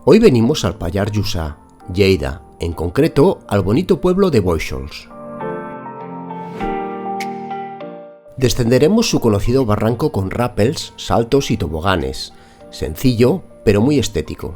Hoy venimos al Pallars Jussá, Lleida, en concreto al bonito pueblo de Bóixols. Descenderemos su conocido barranco con rappels, saltos y toboganes, sencillo pero muy estético.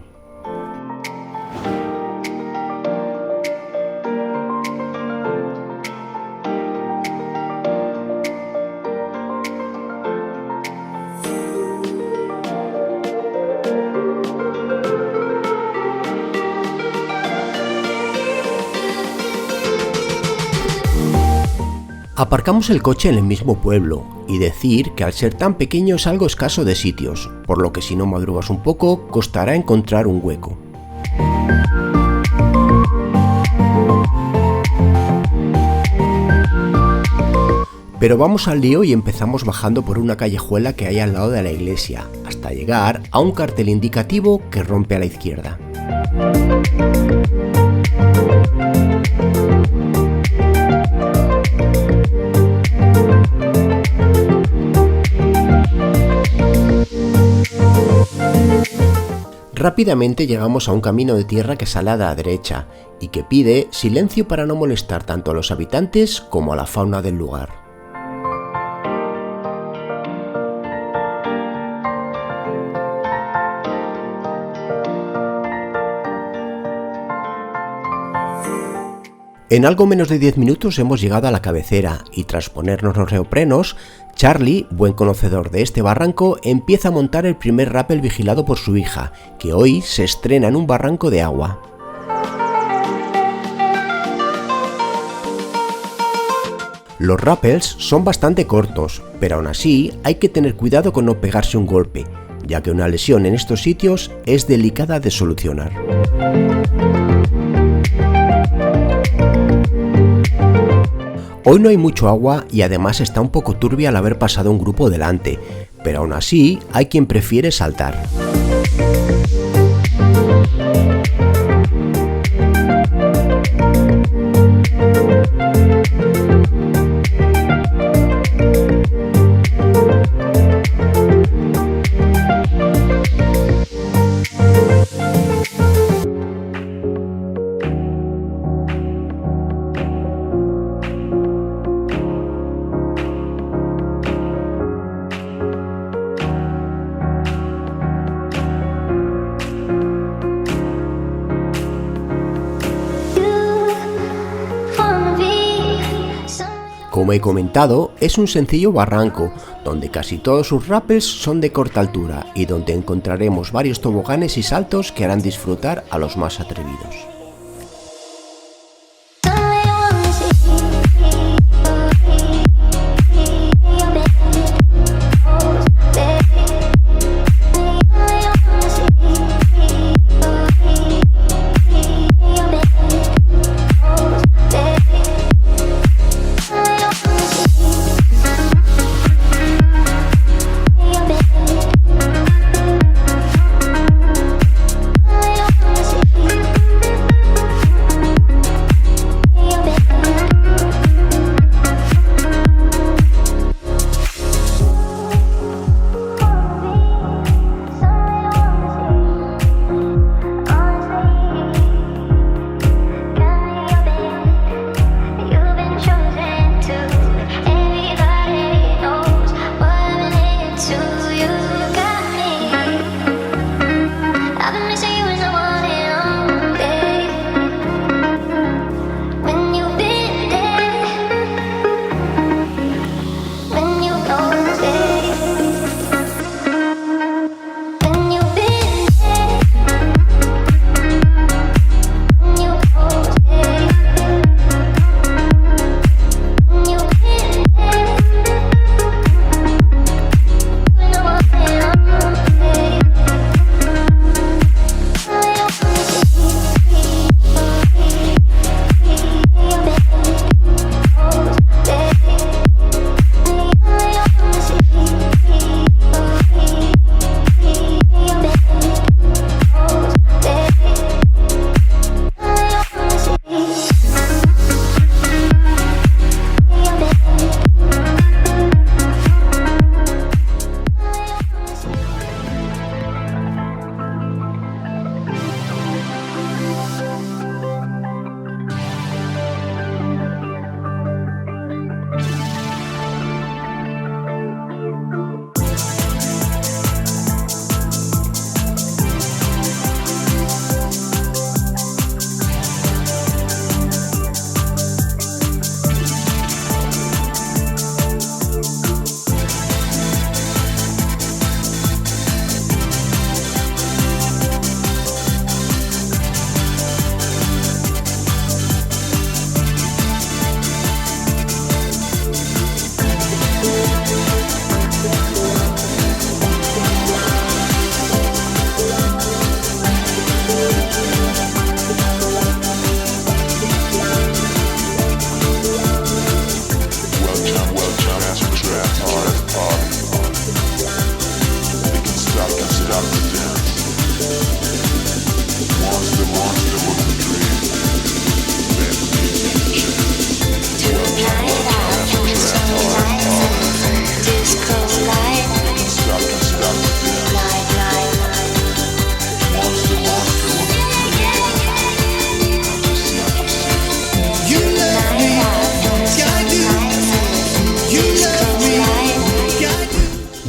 Aparcamos el coche en el mismo pueblo, y decir que al ser tan pequeño es algo escaso de sitios, por lo que si no madrugas un poco, costará encontrar un hueco. Pero vamos al lío y empezamos bajando por una callejuela que hay al lado de la iglesia, hasta llegar a un cartel indicativo que rompe a la izquierda. Rápidamente llegamos a un camino de tierra que sale a la derecha y que pide silencio para no molestar tanto a los habitantes como a la fauna del lugar. En algo menos de 10 minutos hemos llegado a la cabecera y tras ponernos los neoprenos, Charlie, buen conocedor de este barranco, empieza a montar el primer rappel vigilado por su hija, que hoy se estrena en un barranco de agua. Los rappels son bastante cortos, pero aún así hay que tener cuidado con no pegarse un golpe, ya que una lesión en estos sitios es delicada de solucionar. Hoy no hay mucho agua y además está un poco turbia al haber pasado un grupo delante, pero aún así hay quien prefiere saltar. Como he comentado, es un sencillo barranco, donde casi todos sus rappels son de corta altura y donde encontraremos varios toboganes y saltos que harán disfrutar a los más atrevidos.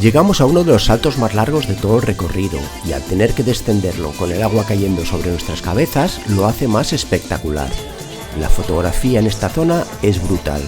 Llegamos a uno de los saltos más largos de todo el recorrido y al tener que descenderlo con el agua cayendo sobre nuestras cabezas lo hace más espectacular. La fotografía en esta zona es brutal.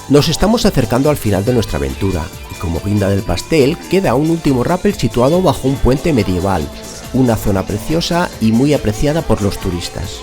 Nos estamos acercando al final de nuestra aventura y como guinda del pastel queda un último rappel situado bajo un puente medieval, una zona preciosa y muy apreciada por los turistas.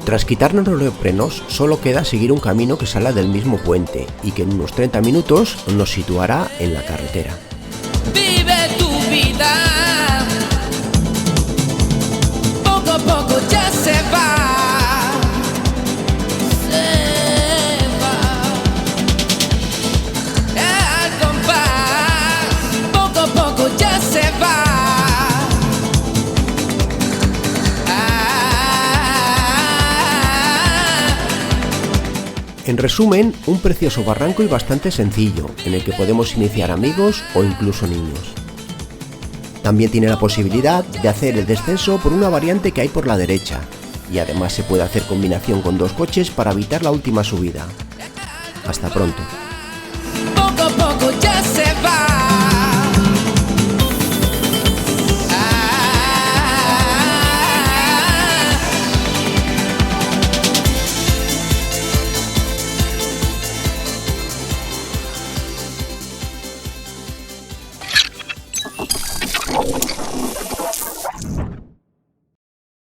Tras quitarnos los neoprenos, solo queda seguir un camino que sale del mismo puente y que en unos 30 minutos nos situará en la carretera. Vive tu vida, poco a poco ya se va, al compás, poco a poco ya se va. En resumen, un precioso barranco y bastante sencillo, en el que podemos iniciar amigos o incluso niños. También tiene la posibilidad de hacer el descenso por una variante que hay por la derecha, y además se puede hacer combinación con dos coches para evitar la última subida. Hasta pronto.